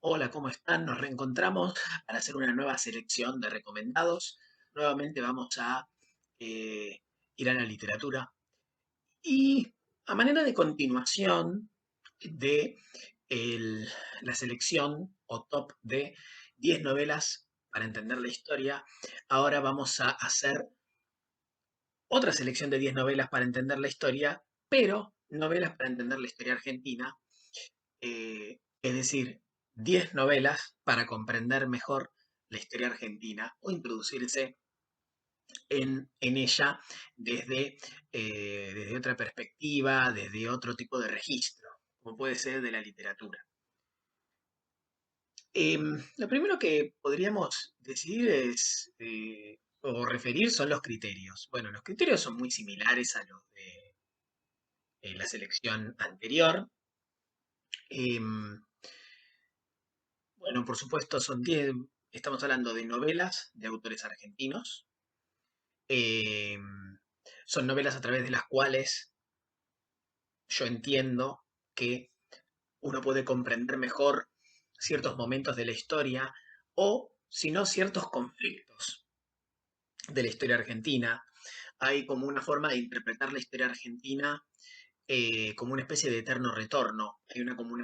Hola, ¿cómo están? Nos reencontramos para hacer una nueva selección de recomendados. Nuevamente vamos a eh, ir a la literatura y a manera de continuación de el- la selección o top de 10 novelas para entender la historia, ahora vamos a hacer otra selección de 10 novelas para entender la historia, pero novelas para entender la historia argentina, es decir, 10 novelas para comprender mejor la historia argentina o introducirse en ella desde, desde otra perspectiva, desde otro tipo de registro, como puede ser de la literatura. Lo primero que podríamos decidir es, o referir son los criterios. Bueno, los criterios son muy similares a los de la selección anterior. Em, Bueno, por supuesto, estamos hablando de novelas de autores argentinos. Eh, Son novelas a través de las cuales yo entiendo que uno puede comprender mejor ciertos momentos de la historia o, si no, ciertos conflictos de la historia argentina. Hay como una forma de interpretar la historia argentina como una especie de eterno retorno. Hay una como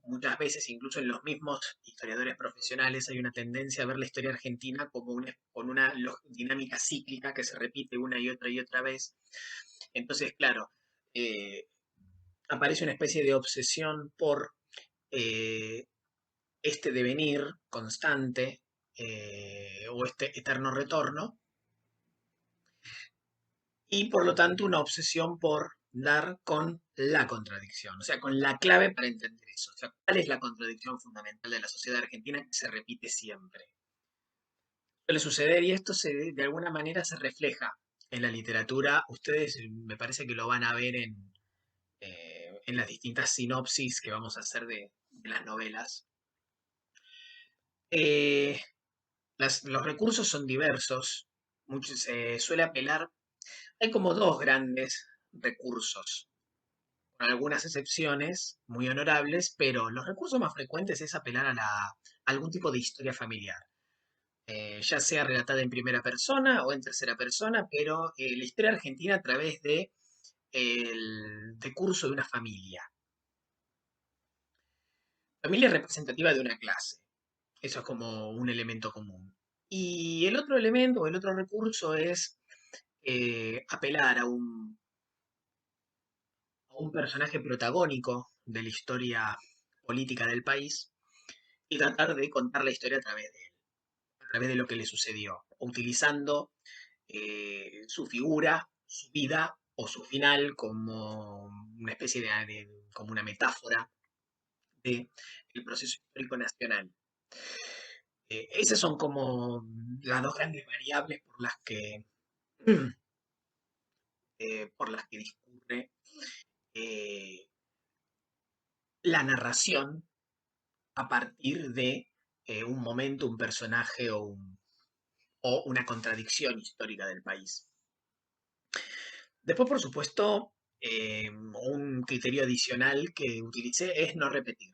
muchas veces, incluso en los mismos historiadores profesionales, hay una tendencia a ver la historia argentina como con una dinámica cíclica que se repite una y otra vez. Entonces, claro, eh, aparece una especie de obsesión por eh, este devenir constante o este eterno retorno y por lo tanto una obsesión por dar con la contradicción, o sea, con la clave para entender eso. O sea, ¿cuál es la contradicción fundamental de la sociedad argentina que se repite siempre? Suele suceder y esto de alguna manera se refleja en la literatura. Ustedes me parece que lo van a ver en las distintas sinopsis que vamos a hacer de las novelas. Eh, los recursos son diversos. Se suele apelar. Hay como dos grandes recursos con algunas excepciones muy honorables, pero los recursos más frecuentes es apelar a algún tipo de historia familiar, ya sea relatada en primera persona o en tercera persona, pero la historia argentina a través de el decurso de una familia. Familia representativa de una clase, eso es como un elemento común. Y el otro elemento o el otro recurso es apelar a un personaje protagónico de la historia política del país y tratar de contar la historia a través de él, a través de lo que le sucedió, utilizando su figura, su vida o su final como una especie como una metáfora del proceso histórico nacional. Esas son como las dos grandes variables por las que discurre eh, la narración a partir de un momento, un personaje o una contradicción histórica del país. Después, por supuesto, un criterio adicional que utilicé es no repetir.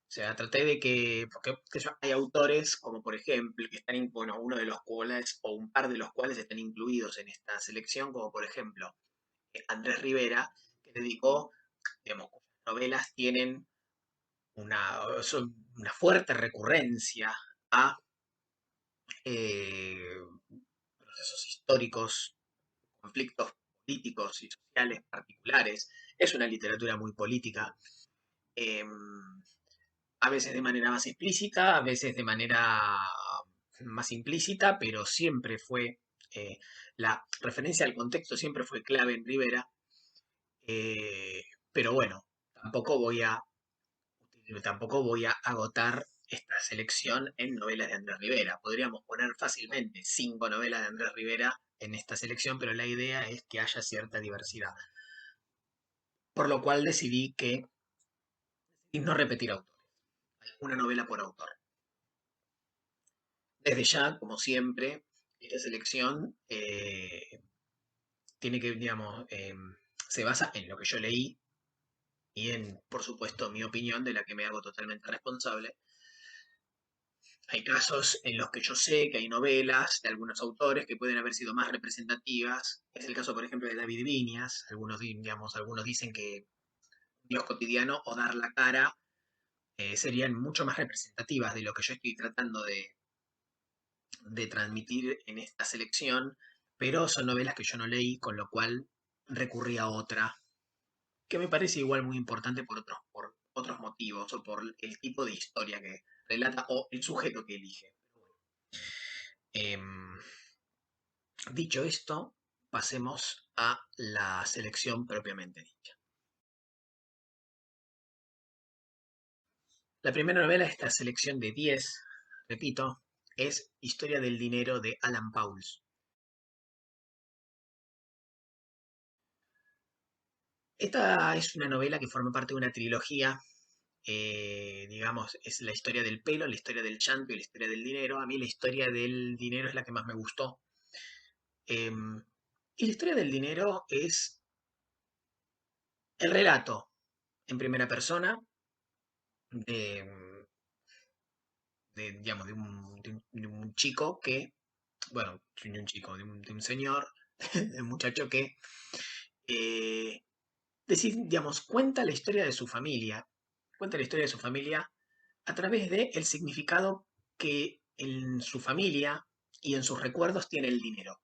O sea, traté de porque hay autores, como por ejemplo, que están, bueno, uno de los cuales, o un par de los cuales están incluidos en esta selección, como por ejemplo Andrés Rivera, que dedicó, digamos, cuyas novelas tienen una fuerte recurrencia a eh, procesos históricos, conflictos políticos y sociales particulares. Es una literatura muy política, eh, a veces de manera más explícita, a veces de manera más implícita, pero siempre fue, la referencia al contexto siempre fue clave en Rivera. eh, pero bueno, tampoco voy a, tampoco voy a agotar esta selección en novelas de Andrés Rivera. Podríamos poner fácilmente 5 novelas de Andrés Rivera en esta selección, pero la idea es que haya cierta diversidad. Por lo cual decidí que y no repetir autores, una novela por autor. Desde ya, como siempre, esta selección tiene que, digamos, se basa en lo que yo leí y en, por supuesto, mi opinión, de la que me hago totalmente responsable. Hay casos en los que yo sé que hay novelas de algunos autores que pueden haber sido más representativas. Es el caso, por ejemplo, de David Viñas. Algunos dicen que Dios cotidiano o Dar la cara serían mucho más representativas de lo que yo estoy tratando de transmitir en esta selección, pero son novelas que yo no leí, con lo cual recurrí a otra, que me parece igual muy importante por otros motivos o por el tipo de historia que relata o el sujeto que elige. Em, Dicho esto, pasemos a la selección propiamente dicha. La primera novela de esta selección de 10, repito, es Historia del dinero de Alan Pauls. Esta es una novela que forma parte de una trilogía, digamos, es la historia del pelo, la historia del llanto y la historia del dinero. A mí la historia del dinero es la que más me gustó. Em, y la historia del dinero es el relato en primera persona de, digamos, de un chico que, bueno, de un chico, de un señor, de un muchacho que, eh, digamos, cuenta la historia de su familia, cuenta la historia de su familia a través de el significado que en su familia y en sus recuerdos tiene el dinero.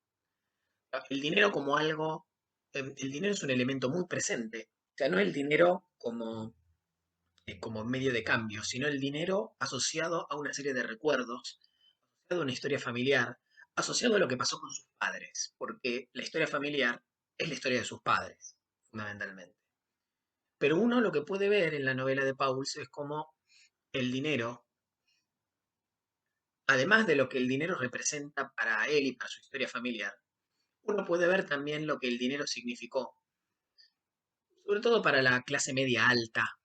El dinero como algo, el dinero es un elemento muy presente, o sea, no el dinero como medio de cambio, sino el dinero asociado a una serie de recuerdos, asociado a una historia familiar, asociado a lo que pasó con sus padres, porque la historia familiar es la historia de sus padres, fundamentalmente. Pero uno lo que puede ver en la novela de Pauls es cómo el dinero, además de lo que el dinero representa para él y para su historia familiar, uno puede ver también lo que el dinero significó, sobre todo para la clase media alta.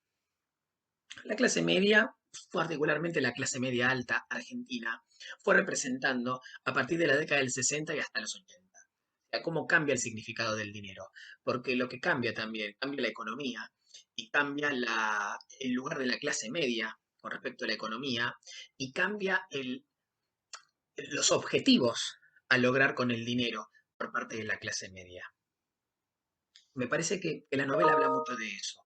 La clase media, particularmente la clase media alta argentina, fue representando a partir de la década del 60 y hasta los 80. O sea, cómo cambia el significado del dinero. Porque lo que cambia también, cambia la economía y cambia el lugar de la clase media con respecto a la economía y cambia los objetivos a lograr con el dinero por parte de la clase media. Me parece que la novela habla mucho de eso.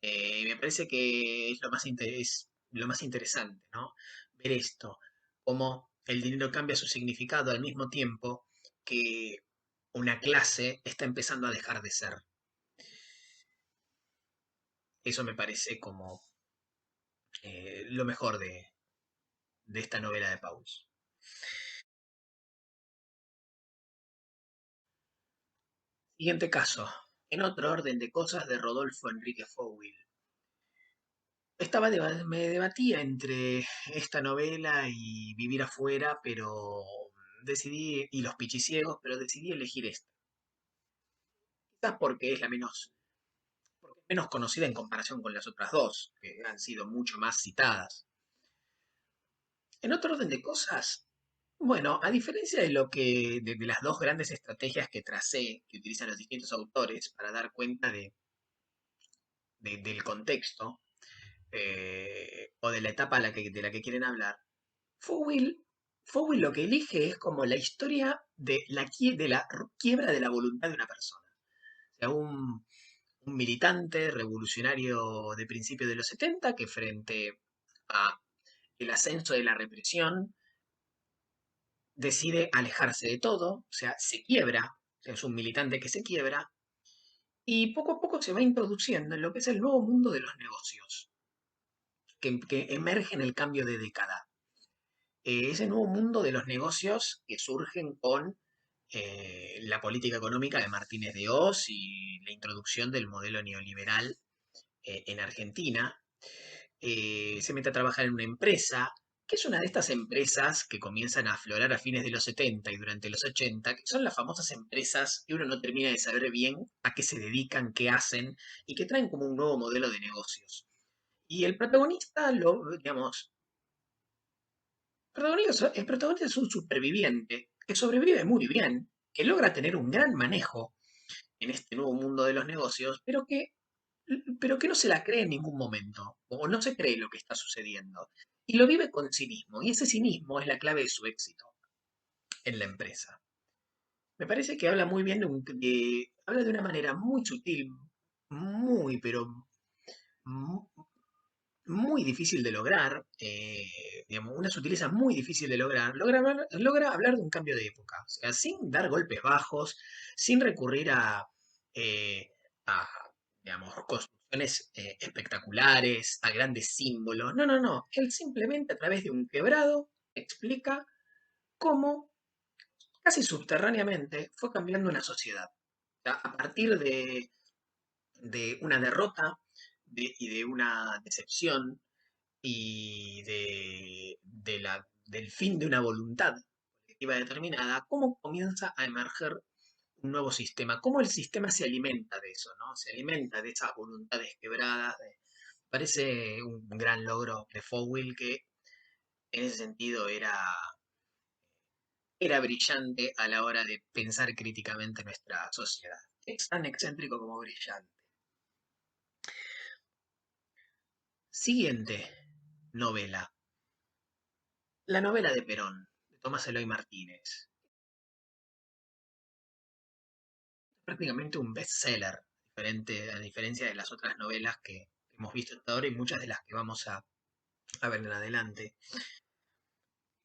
Me parece que es lo más interesante, ¿no? Ver esto, cómo el dinero cambia su significado al mismo tiempo que una clase está empezando a dejar de ser. Eso me parece como lo mejor de esta novela de Pauls. Siguiente caso. En otro orden de cosas, de Rodolfo Enrique Fowell. Me debatía entre esta novela y Vivir afuera, pero decidí, y Los Pichiciegos, pero decidí elegir esta. Quizás porque porque es menos conocida en comparación con las otras dos, que han sido mucho más citadas. En otro orden de cosas, bueno, a diferencia de de las dos grandes estrategias que tracé, que utilizan los distintos autores para dar cuenta del contexto, o de la etapa de la que quieren hablar, Fowell, Fowell lo que elige es como la historia de la quiebra de la voluntad de una persona. O sea, un militante revolucionario de principios de los 70 que frente a el ascenso de la represión decide alejarse de todo, o sea, se quiebra, o sea, es un militante que se quiebra, y poco a poco se va introduciendo en lo que es el nuevo mundo de los negocios, que emerge en el cambio de década. Ese nuevo mundo de los negocios que surgen con la política económica de Martínez de Oz y la introducción del modelo neoliberal en Argentina. Se mete a trabajar en una empresa, que es una de estas empresas que comienzan a aflorar a fines de los 70 y durante los 80, que son las famosas empresas que uno no termina de saber bien a qué se dedican, qué hacen, y que traen como un nuevo modelo de negocios. Y el protagonista, digamos, el protagonista es un superviviente que sobrevive muy bien, que logra tener un gran manejo en este nuevo mundo de los negocios, pero que pero que no se la cree en ningún momento, o no se cree lo que está sucediendo, y lo vive con cinismo, y ese cinismo es la clave de su éxito en la empresa. Me parece que habla muy bien habla de una manera muy sutil, muy, pero mu- muy difícil de lograr, digamos, una sutileza muy difícil de lograr, logra hablar de un cambio de época, o sea, sin dar golpes bajos, sin recurrir eh, a digamos, construcciones espectaculares, a grandes símbolos. No, no, no. Él simplemente a través de un quebrado explica cómo casi subterráneamente fue cambiando una sociedad. O sea, a partir de una derrota y de una decepción y del fin de una voluntad colectiva determinada, cómo comienza a emerger un nuevo sistema, cómo el sistema se alimenta de eso, ¿no? Se alimenta de esas voluntades quebradas. Parece un gran logro de Fowell que en ese sentido era brillante a la hora de pensar críticamente nuestra sociedad. Es tan excéntrico como brillante. Siguiente novela. La novela de Perón, de Tomás Eloy Martínez. Prácticamente un bestseller, a diferencia de las otras novelas que hemos visto hasta ahora y muchas de las que vamos a ver en adelante.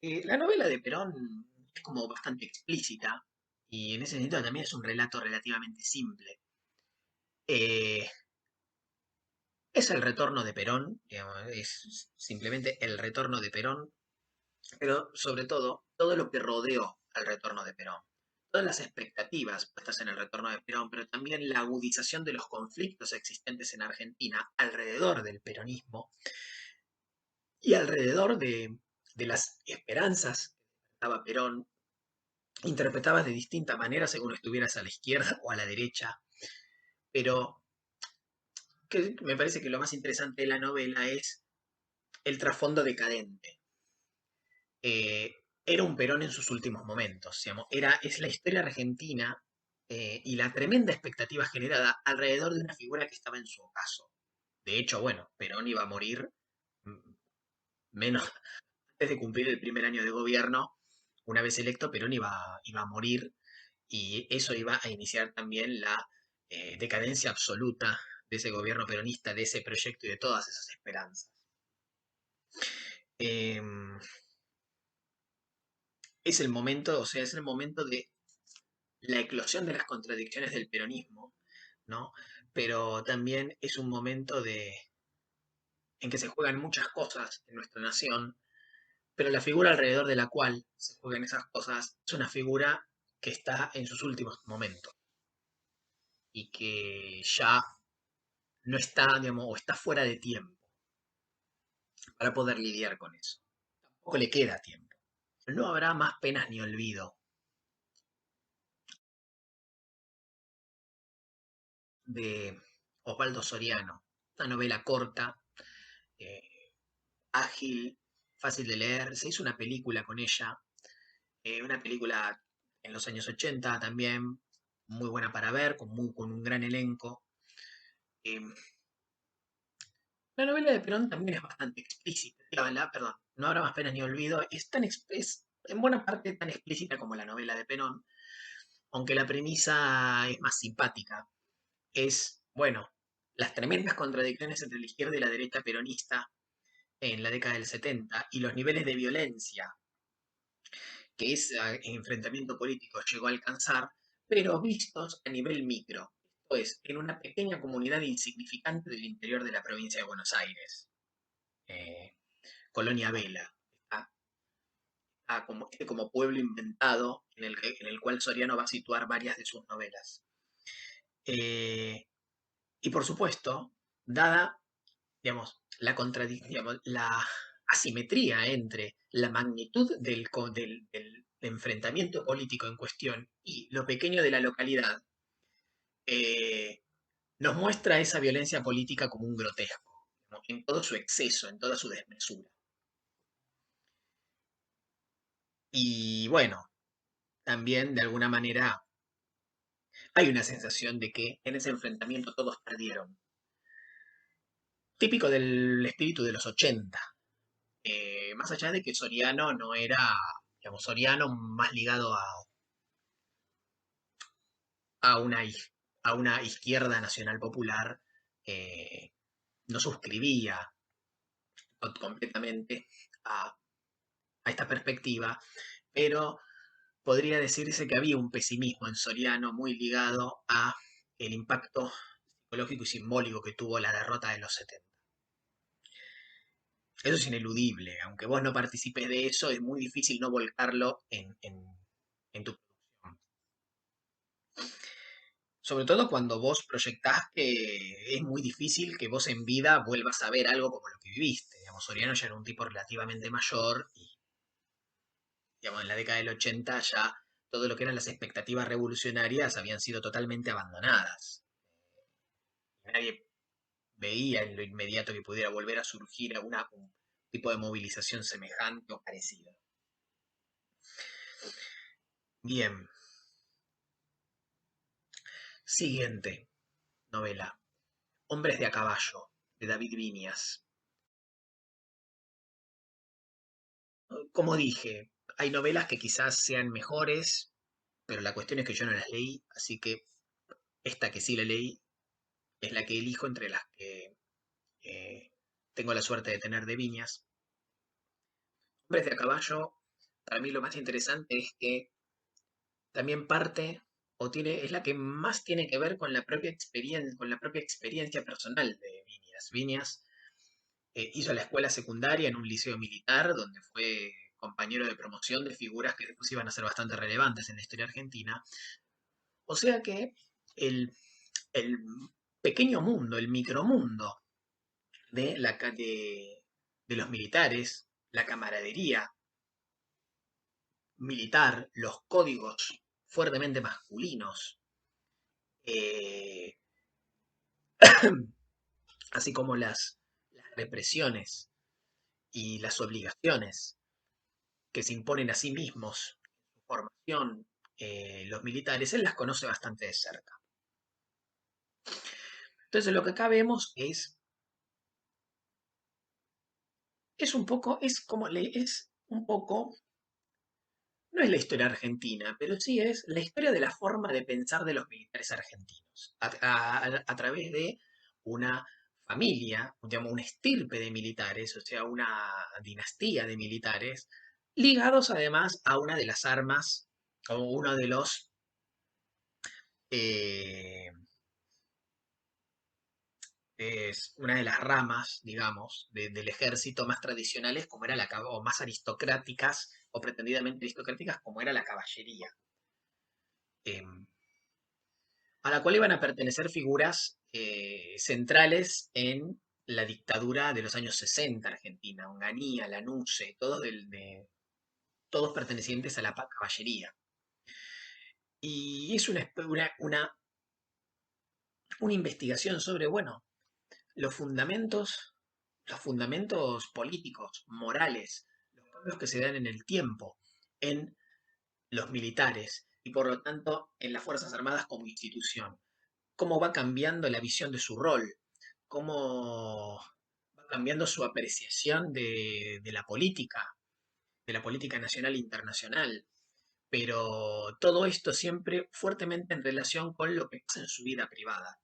La novela de Perón es como bastante explícita y en ese sentido también es un relato relativamente simple. Eh, es el retorno de Perón, digamos, es simplemente el retorno de Perón, pero sobre todo lo que rodeó al retorno de Perón. Todas las expectativas puestas en el retorno de Perón, pero también la agudización de los conflictos existentes en Argentina alrededor del peronismo y alrededor de las esperanzas que daba Perón, interpretadas de distinta manera según estuvieras a la izquierda o a la derecha, pero que me parece que lo más interesante de la novela es el trasfondo decadente. Era un Perón en sus últimos momentos, digamos, es la historia argentina y la tremenda expectativa generada alrededor de una figura que estaba en su ocaso. De hecho, bueno, Perón iba a morir mm, menos antes de cumplir el primer año de gobierno. Una vez electo, Perón iba a morir y eso iba a iniciar también la decadencia absoluta de ese gobierno peronista, de ese proyecto y de todas esas esperanzas. Em, es el momento, o sea, es el momento de la eclosión de las contradicciones del peronismo, ¿no? Pero también es un momento en que se juegan muchas cosas en nuestra nación, pero la figura alrededor de la cual se juegan esas cosas es una figura que está en sus últimos momentos y que ya no está, digamos, o está fuera de tiempo para poder lidiar con eso. Tampoco le queda tiempo. No habrá más penas ni olvido de Osvaldo Soriano, una novela corta, eh, ágil, fácil de leer. Se hizo una película con ella, una película en los años 80 también, muy buena para ver, con un gran elenco. Eh, la novela de Perón también es bastante explícita. Perdón, no habrá más penas ni olvido. Es en buena parte tan explícita como la novela de Perón, aunque la premisa es más simpática. Es, bueno, las tremendas contradicciones entre la izquierda y la derecha peronista en la década del 70 y los niveles de violencia que ese enfrentamiento político llegó a alcanzar, pero vistos a nivel micro, esto es, en una pequeña comunidad insignificante del interior de la provincia de Buenos Aires, eh, Colonia Vela, como pueblo inventado en el cual Soriano va a situar varias de sus novelas. Eh, y por supuesto, dada digamos, la asimetría entre la magnitud del enfrentamiento político en cuestión y lo pequeño de la localidad, eh, nos muestra esa violencia política como un grotesco, ¿no? En todo su exceso, en toda su desmesura. Y bueno, también de alguna manera hay una sensación de que en ese enfrentamiento todos perdieron. típico del espíritu de los 80. Más allá de que Soriano no era, digamos, Soriano más ligado a una, a una izquierda nacional popular, eh, no suscribía completamente a esta perspectiva, pero podría decirse que había un pesimismo en Soriano muy ligado a el impacto psicológico y simbólico que tuvo la derrota de los 70. Eso es ineludible, aunque vos no participes de eso, es muy difícil no volcarlo en tu producción. Sobre todo cuando vos proyectás que es muy difícil que vos en vida vuelvas a ver algo como lo que viviste. Digamos, Soriano ya era un tipo relativamente mayor y, digamos, en la década del 80 ya todo lo que eran las expectativas revolucionarias habían sido totalmente abandonadas. Nadie veía en lo inmediato que pudiera volver a surgir un tipo de movilización semejante o parecida. Bien, siguiente novela. Hombres de a caballo, de David Viñas. Como dije, hay novelas que quizás sean mejores, pero la cuestión es que yo no las leí, así que esta que sí la leí es la que elijo entre las que eh, tengo la suerte de tener de Viñas. Hombres de a caballo, para mí lo más interesante es que también parte o tiene, es la que más tiene que ver con la propia experiencia personal de Viñas. Viñas hizo la escuela secundaria en un liceo militar donde fue compañero de promoción de figuras que después iban a ser bastante relevantes en la historia argentina. O sea que el, el pequeño mundo, el micromundo de los militares, la camaradería militar, los códigos fuertemente masculinos, eh, así como las represiones y las obligaciones que se imponen a sí mismos en su formación, los militares, él las conoce bastante de cerca. Entonces lo que acá vemos es un poco, es un poco, no es la historia argentina, pero sí es la historia de la forma de pensar de los militares argentinos, a través de una familia, digamos, una estirpe de militares, o sea, una dinastía de militares, ligados además a una de las armas, o uno de los eh, es una de las ramas, digamos, del ejército más tradicionales, como era o más aristocráticas, o pretendidamente aristocráticas, como era la caballería, eh, a la cual iban a pertenecer figuras centrales en la dictadura de los años 60 argentina, Onganía, Lanusse, todos pertenecientes a la caballería. Y es una investigación sobre, bueno, los fundamentos políticos, morales, los cambios que se dan en el tiempo en los militares y por lo tanto en las Fuerzas Armadas como institución. Cómo va cambiando la visión de su rol, cómo va cambiando su apreciación de la política nacional e internacional. Pero todo esto siempre fuertemente en relación con lo que pasa en su vida privada.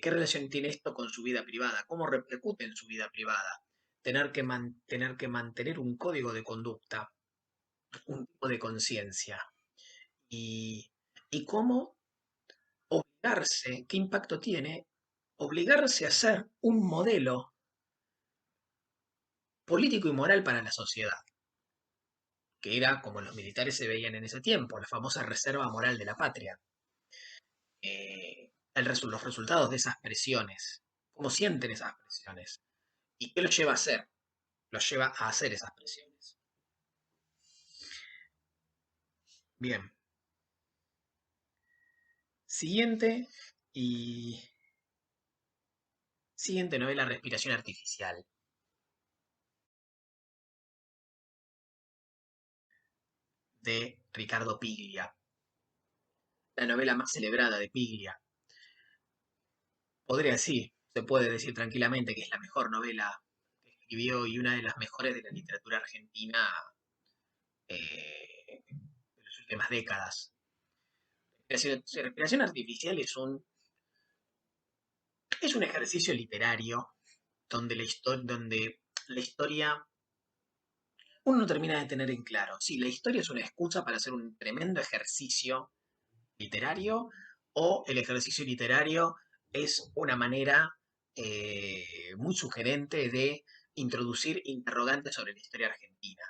¿Qué relación tiene esto con su vida privada? ¿Cómo repercute en su vida privada? Tener que mantener un código de conducta, un tipo de conciencia. Y, y cómo obligarse, qué impacto tiene obligarse a ser un modelo político y moral para la sociedad, que era como los militares se veían en ese tiempo, la famosa reserva moral de la patria. Los resultados de esas presiones, cómo sienten esas presiones y qué los lleva a hacer, los lleva a hacer esas presiones. Bien, siguiente y siguiente novela, Respiración Artificial, de Ricardo Piglia, la novela más celebrada de Piglia. Podría decir, se puede decir tranquilamente que es la mejor novela que escribió y una de las mejores de la literatura argentina de las últimas décadas. Respiración artificial es un ejercicio literario donde la historia uno no termina de tener en claro si la historia es una excusa para hacer un tremendo ejercicio literario o el ejercicio literario es una manera muy sugerente de introducir interrogantes sobre la historia argentina.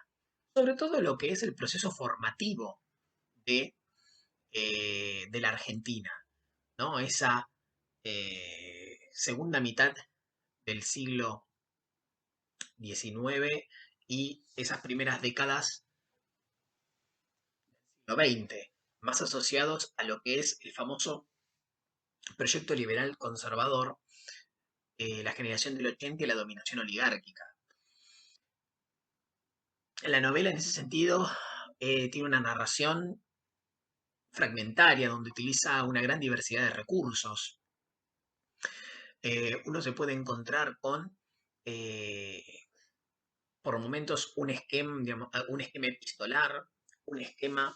Sobre todo lo que es el proceso formativo de, de la Argentina, ¿no? Esa segunda mitad del siglo XIX y esas primeras décadas del siglo XX, más asociados a lo que es el famoso proyecto liberal conservador, la generación del 80 y la dominación oligárquica. La novela en ese sentido tiene una narración fragmentaria donde utiliza una gran diversidad de recursos. Uno se puede encontrar con, eh, por momentos, un esquema, digamos, un esquema epistolar, un esquema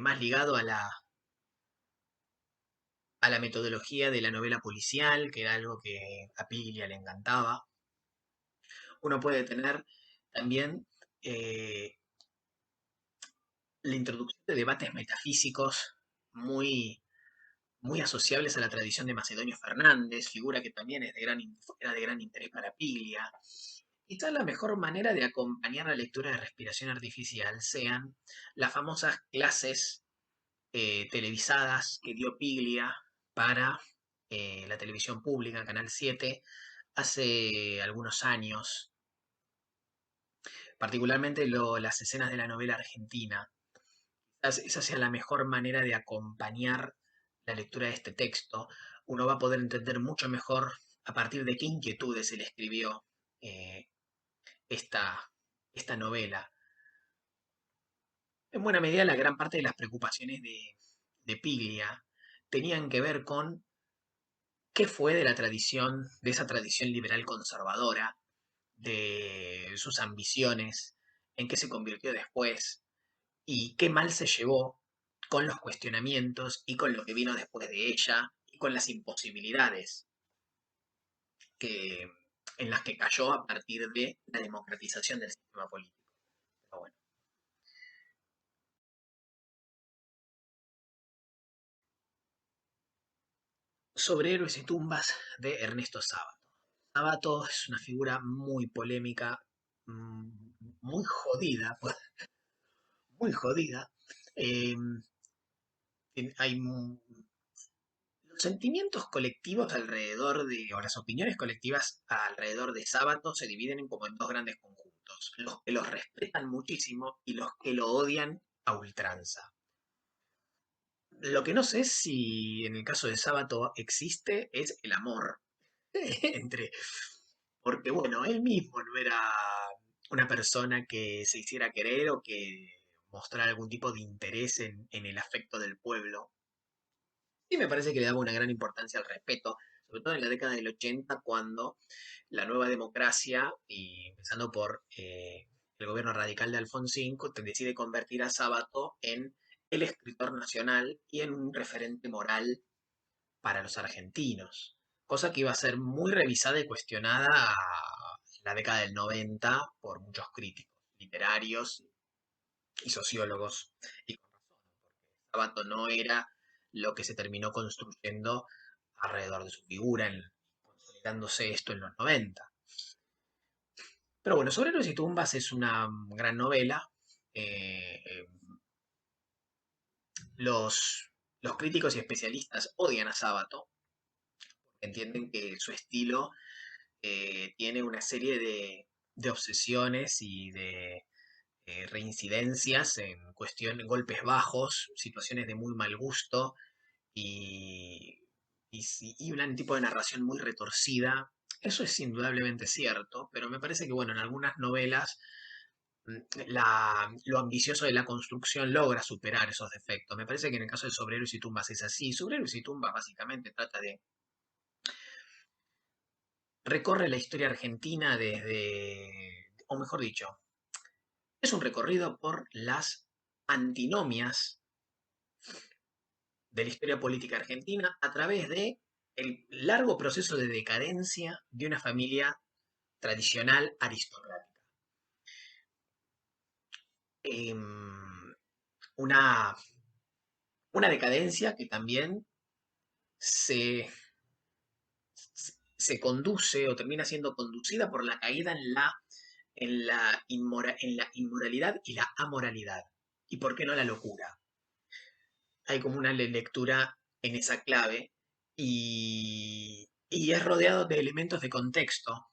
más ligado a la metodología de la novela policial, que era algo que a Piglia le encantaba. Uno puede tener también eh, la introducción de debates metafísicos muy, muy asociables a la tradición de Macedonio Fernández, figura que también era de gran interés para Piglia. Quizás la mejor manera de acompañar la lectura de respiración artificial sean las famosas clases televisadas que dio Piglia para la televisión pública, Canal 7, hace algunos años, particularmente las escenas de la novela argentina. Esa sea la mejor manera de acompañar la lectura de este texto. Uno va a poder entender mucho mejor a partir de qué inquietudes él escribió eh, esta, esta novela. En buena medida, la gran parte de las preocupaciones de Piglia tenían que ver con qué fue de la tradición, de esa tradición liberal conservadora, de sus ambiciones, en qué se convirtió después y qué mal se llevó con los cuestionamientos y con lo que vino después de ella y con las imposibilidades que, en las que cayó a partir de la democratización del sistema político. Pero bueno, sobre héroes y tumbas de Ernesto Sábato. Sábato es una figura muy polémica, muy jodida, muy jodida. Eh, hay los sentimientos colectivos alrededor de, o las opiniones colectivas alrededor de Sábato se dividen como en dos grandes conjuntos. Los que los respetan muchísimo y los que lo odian a ultranza. Lo que no sé si en el caso de Sábato existe es el amor entre, porque bueno, él mismo no era una persona que se hiciera querer o que mostrara algún tipo de interés en el afecto del pueblo. Y me parece que le daba una gran importancia al respeto, sobre todo en la década del 80, cuando la nueva democracia, y empezando por el gobierno radical de Alfonsín, decide convertir a Sábato en el escritor nacional y en un referente moral para los argentinos. Cosa que iba a ser muy revisada y cuestionada en la década del 90 por muchos críticos literarios y sociólogos. Y con razón, porque Sábato no era lo que se terminó construyendo alrededor de su figura, consolidándose esto en los 90. Pero bueno, Sobre Héroes y Tumbas es una gran novela. Eh, eh, los críticos y especialistas odian a Sábato, entienden que su estilo tiene una serie de obsesiones y de reincidencias en cuestión, golpes bajos, situaciones de muy mal gusto y, y un tipo de narración muy retorcida. Eso es indudablemente cierto, pero me parece que, bueno, en algunas novelas lo ambicioso de la construcción logra superar esos defectos. Me parece que en el caso de Sobre Héroes y Tumbas es así. Sobre Héroes y Tumbas básicamente trata de recorre la historia argentina o mejor dicho, es un recorrido por las antinomias de la historia política argentina a través de el largo proceso de decadencia de una familia tradicional aristocrática. Em, una, una decadencia que también se, se conduce o termina siendo conducida por la caída en la inmoralidad y la amoralidad. ¿Y por qué no la locura? Hay como una lectura en esa clave y es rodeado de elementos de contexto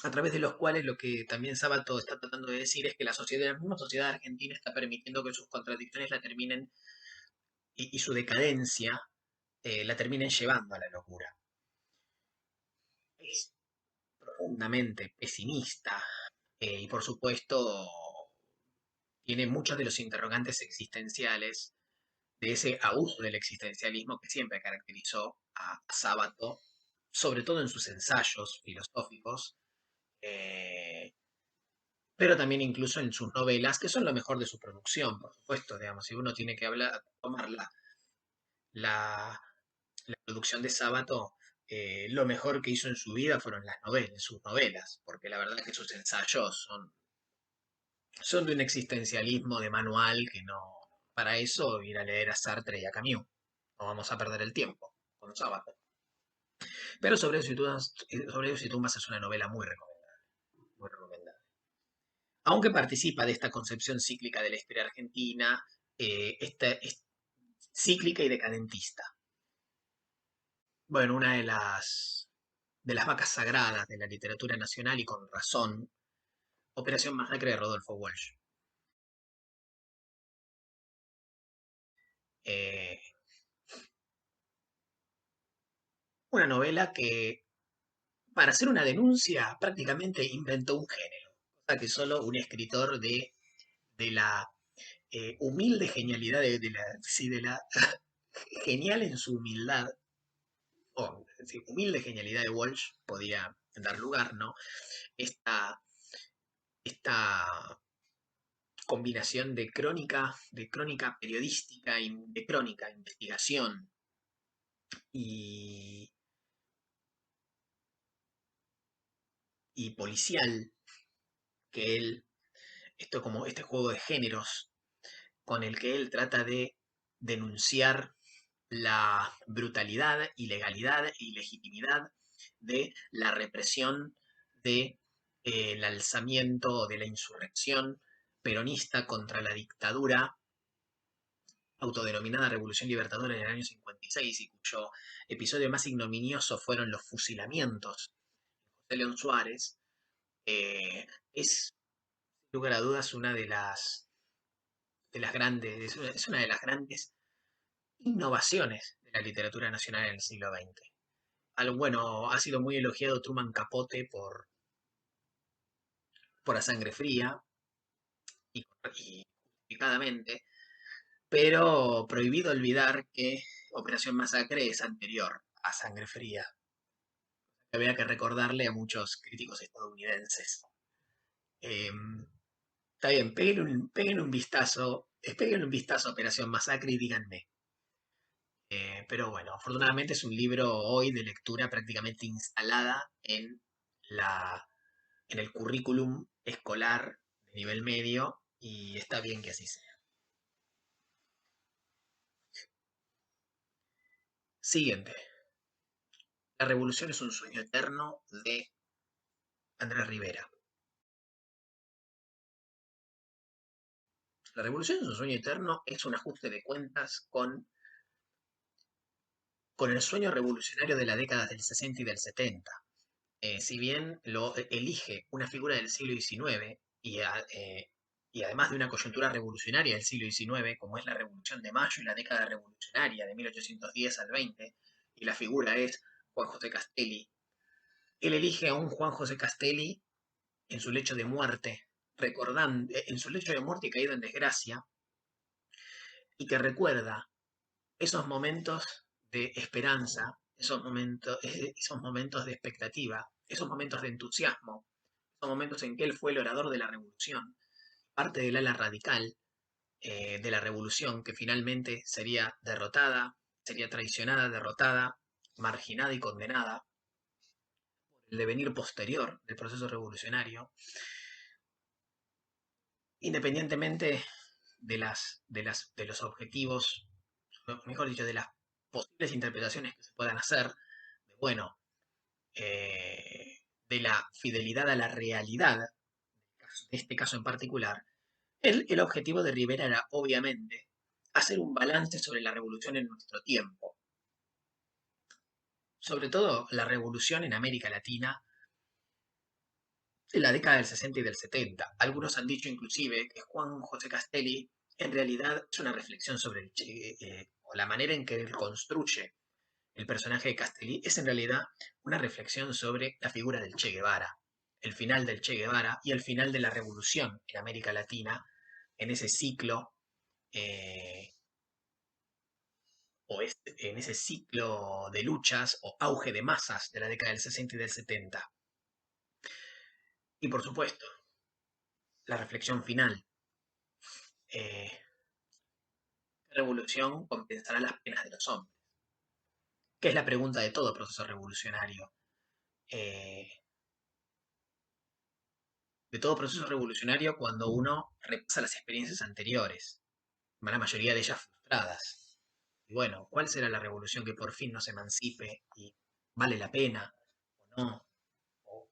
a través de los cuales lo que también Sábato está tratando de decir es que la misma sociedad argentina está permitiendo que sus contradicciones la terminen y su decadencia la terminen llevando a la locura. Es profundamente pesimista y por supuesto tiene muchos de los interrogantes existenciales de ese abuso del existencialismo que siempre caracterizó a Sábato, sobre todo en sus ensayos filosóficos, eh, pero también incluso en sus novelas, que son lo mejor de su producción, por supuesto, digamos, si uno tiene que tomar la, la producción de Sábato, lo mejor que hizo en su vida fueron sus novelas, porque la verdad que sus ensayos son de un existencialismo de manual que no, para eso ir a leer a Sartre y a Camus, no vamos a perder el tiempo con Sábato. Pero sobre eso y tumbas es una novela muy recomendable, muy recomendable. Aunque participa de esta concepción cíclica de la historia argentina, esta es cíclica y decadentista. Bueno, una de las vacas sagradas de la literatura nacional y con razón, Operación Masacre de Rodolfo Walsh. Eh, una novela que, para hacer una denuncia, prácticamente inventó un género, cosa que solo un escritor de la humilde genialidad, sí, de la genial en su humildad, o sí, humilde genialidad de Walsh podía dar lugar, ¿no? Esta, esta combinación de crónica periodística, de crónica, investigación y, y policial, que él, esto como este juego de géneros con el que él trata de denunciar la brutalidad, ilegalidad y legitimidad de la represión de, el alzamiento de la insurrección peronista contra la dictadura autodenominada Revolución Libertadora en el año 56 y cuyo episodio más ignominioso fueron los fusilamientos de León Suárez, es, sin lugar a dudas, de las grandes, es una de las grandes innovaciones de la literatura nacional en el siglo XX. Bueno, ha sido muy elogiado Truman Capote por A Sangre Fría y justificadamente, pero prohibido olvidar que Operación Masacre es anterior a Sangre Fría. Había que recordarle a muchos críticos estadounidenses. Eh, Está bien, peguen un vistazo a Operación Masacre y díganme. Pero bueno, afortunadamente es un libro hoy de lectura prácticamente instalada la, en el currículum escolar de nivel medio y está bien que así sea. Siguiente. La revolución es un sueño eterno de Andrés Rivera. La revolución es un sueño eterno es un ajuste de cuentas con el sueño revolucionario de la década del 60 y del 70. Si bien elige una figura del siglo XIX y además de una coyuntura revolucionaria del siglo XIX, como es la Revolución de Mayo y la década revolucionaria de 1810 al 20, y la figura es Juan José Castelli, él elige a un Juan José Castelli en su lecho de muerte, recordando, en su lecho de muerte y caído en desgracia, y que recuerda esos momentos de esperanza esos momentos de expectativa, esos momentos de entusiasmo, esos momentos en que él fue el orador de la revolución, parte del ala radical de la revolución que finalmente sería derrotada, sería traicionada, derrotada, marginada y condenada por el devenir posterior del proceso revolucionario, independientemente de los objetivos, mejor dicho, de las posibles interpretaciones que se puedan hacer, de, bueno, de la fidelidad a la realidad, de este caso en particular, el objetivo de Rivera era, obviamente, hacer un balance sobre la revolución en nuestro tiempo, sobre todo la revolución en América Latina de la década del 60 y del 70. Algunos han dicho inclusive que Juan José Castelli en realidad es una reflexión sobre o la manera en que él construye el personaje de Castelli es en realidad una reflexión sobre la figura del Che Guevara, el final del Che Guevara y el final de la revolución en América Latina, en ese ciclo, eh, en ese ciclo de luchas o auge de masas de la década del 60 y del 70. Y por supuesto, la reflexión final. ¿Qué revolución compensará las penas de los hombres? Que es la pregunta de todo proceso revolucionario. Eh, de todo proceso revolucionario cuando uno repasa las experiencias anteriores, la mayoría de ellas frustradas. Y bueno, ¿cuál será la revolución que por fin nos emancipe y vale la pena o no? ¿O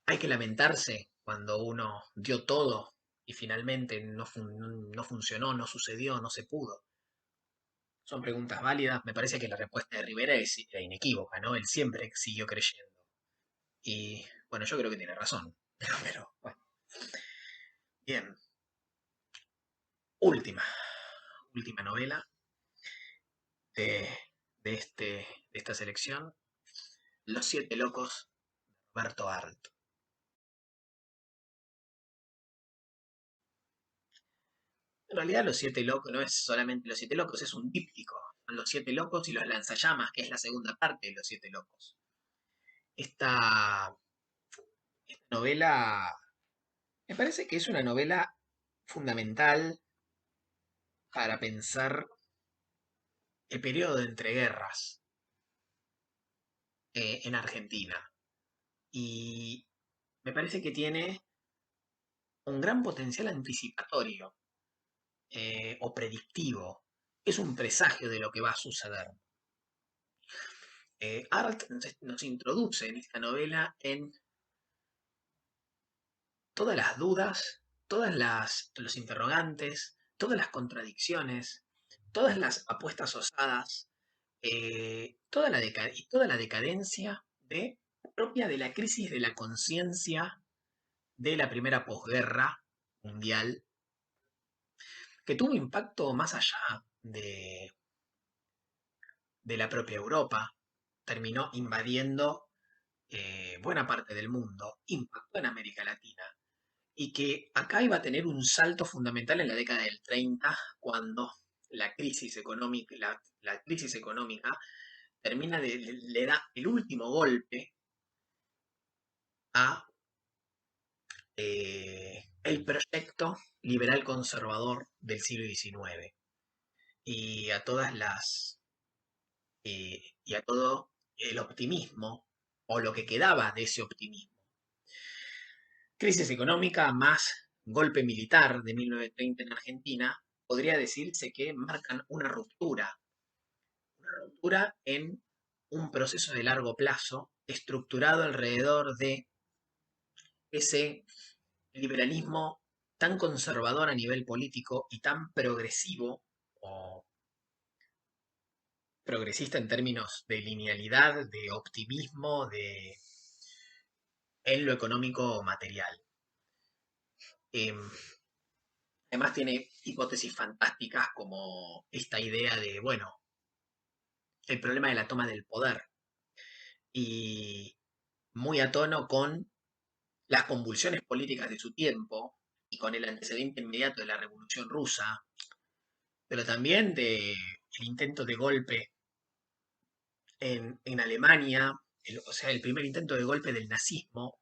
hay que lamentarse cuando uno dio todo y finalmente no funcionó, no sucedió, no se pudo? Son preguntas válidas. Me parece que la respuesta de Rivera era inequívoca, ¿no? Él siempre siguió creyendo. Y bueno, yo creo que tiene razón. Pero bueno, bien. Última, última novela de, de esta selección, Los Siete Locos, de Roberto Arlt. En realidad Los Siete Locos no es solamente Los Siete Locos, es un díptico. Son Los Siete Locos y los Lanzallamas, que es la segunda parte de Los Siete Locos. Esta, esta novela me parece que es una novela fundamental para pensar el periodo de entreguerras en Argentina. Y me parece que tiene un gran potencial anticipatorio o predictivo. Es un presagio de lo que va a suceder. Art nos introduce en esta novela en todas las dudas, los interrogantes, todas las contradicciones, todas las apuestas osadas, y toda la decadencia propia de la crisis de la conciencia de la primera posguerra mundial, que tuvo impacto más allá de la propia Europa, terminó invadiendo buena parte del mundo, impactó en América Latina, y que acá iba a tener un salto fundamental en la década del 30, cuando la crisis económica le da el último golpe a el proyecto liberal conservador del siglo XIX y a todas y a todo el optimismo o lo que quedaba de ese optimismo. Crisis económica más golpe militar de 1930 en Argentina, podría decirse que marcan una ruptura en un proceso de largo plazo estructurado alrededor de ese liberalismo tan conservador a nivel político y tan progresivo o progresista en términos de linealidad, de optimismo, en lo económico material. Eh, Además tiene hipótesis fantásticas como esta idea de, bueno, el problema de la toma del poder y muy a tono con las convulsiones políticas de su tiempo y con el antecedente inmediato de la Revolución Rusa, pero también del intento de golpe en Alemania, o sea, el primer intento de golpe del nazismo,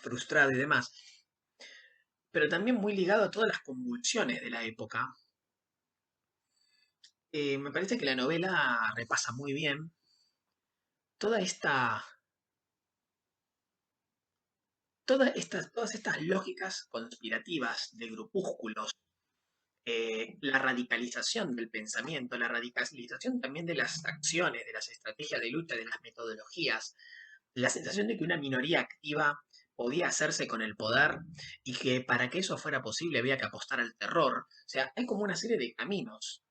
frustrado y demás, pero también muy ligado a todas las convulsiones de la época. Me parece que la novela repasa muy bien toda esta, todas estas lógicas conspirativas de grupúsculos, la radicalización del pensamiento, la radicalización también de las acciones, de las estrategias de lucha, de las metodologías, la sensación de que una minoría activa podía hacerse con el poder y que para que eso fuera posible había que apostar al terror. O sea, hay como una serie de caminos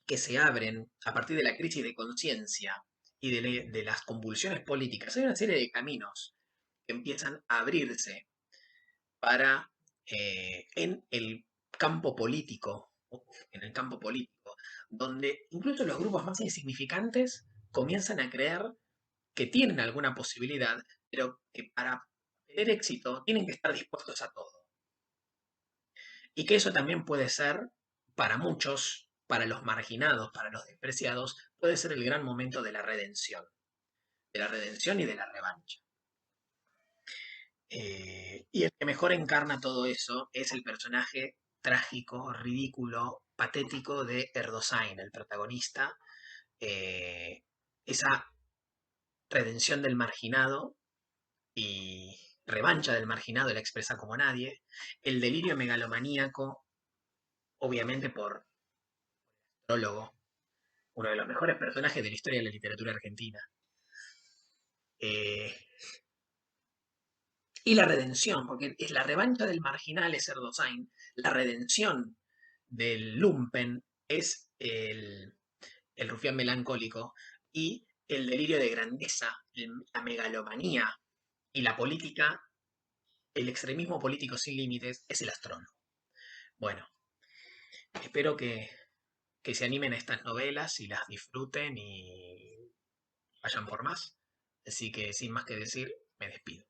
que se abren a partir de la crisis de conciencia y de las convulsiones políticas. Hay una serie de caminos que empiezan a abrirse para en el campo político, en el campo político, donde incluso los grupos más insignificantes comienzan a creer que tienen alguna posibilidad, pero que para tener éxito tienen que estar dispuestos a todo. Y que eso también puede ser, para muchos, para los marginados, para los despreciados, puede ser el gran momento de la redención y de la revancha. Y el que mejor encarna todo eso es el personaje trágico, ridículo, patético de Erdosain, el protagonista. Eh, esa redención del marginado y revancha del marginado la expresa como nadie. El delirio megalomaníaco, obviamente por prólogo, uno de los mejores personajes de la historia de la literatura argentina. Eh, y la redención, porque es la revancha del marginal es Erdosain, la redención del lumpen es el rufián melancólico y el delirio de grandeza, la megalomanía y la política, el extremismo político sin límites es el astrólogo. Bueno, espero que se animen a estas novelas y las disfruten y vayan por más. Así que sin más que decir, me despido.